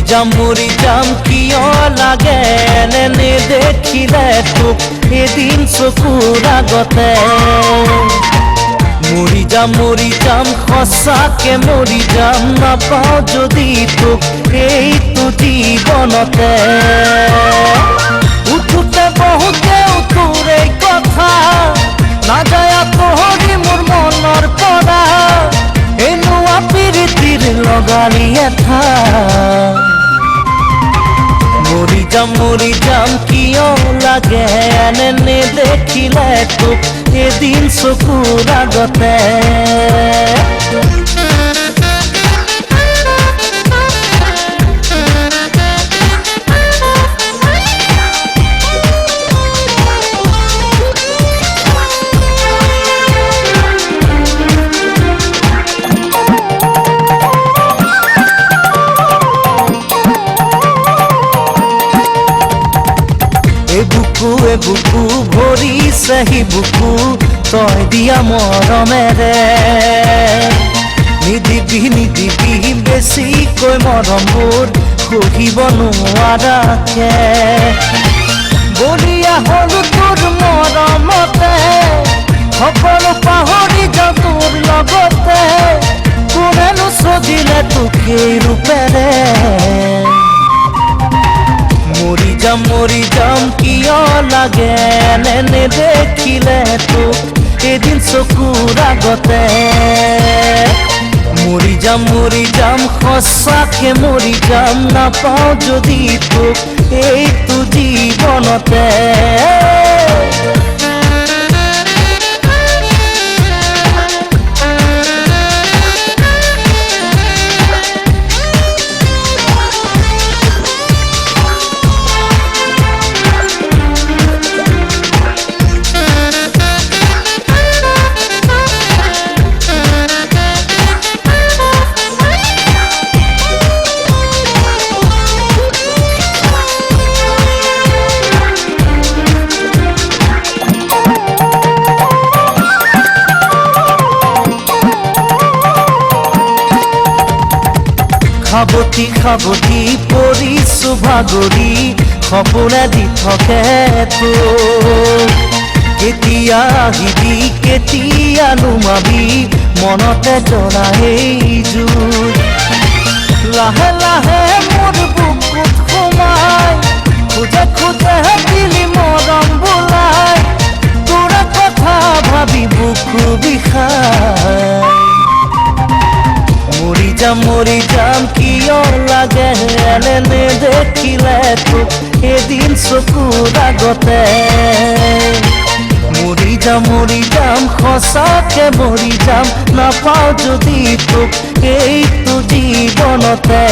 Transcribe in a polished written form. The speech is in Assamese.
মৰি যাম কিয় লাগে এনে দেখিলে তোক এদিন চকুৰ আগতে মৰি যাম সঁচাকে মৰি যাম নাপাওঁ যদি তোক এইটো জীৱনতে উঠোতে বহুতে তোৰে কথা নাযায় আঁতৰি মোৰ মনৰ পৰা এনেকুৱা প্ৰীতিৰ লগালি এঠা মৰি যাম কিয় লাগে এনে দেখিলে তোক এদিন চকুৰ আগতে বুকু ভৰিছে হি বুকু তই দিয়া মৰমেৰে নিদিবি বেছিকৈ মৰমবোৰ সহিব নোৱাৰাকে বলিয়া হলো তোৰ মৰমতে সকলো পাহৰি যাওঁ তোৰ লগতে কোনেনো সজিলে তোক এই ৰূপেৰে মৰি যাম কিয় লাগে এনে দেখিলে তোক এদিন চকুৰ আগতে মৰি যাম সঁচাকে মৰি যাম নাপাওঁ যদি তোক এইটো জীৱনতে খাবতি পৰিছো ভাগৰি সপোনে দি থাকে তোক কেতিয়া আহিবি কেতিয়া নুমাবি মনতে জ্বলা এই জুই লাহে লাহে মোৰ বুকুত সোমাই খোজে দিলি মৰম বোলাই তোৰ কথা ভাবি বুকু বিষাই মৰি যাম কিয় লাগে এনে দেখিলে তোক এদিন চকুৰ আগতে মৰি যাম সঁচাকে মৰি যাম নাপাওঁ যদি তোক এইটো জীৱনতে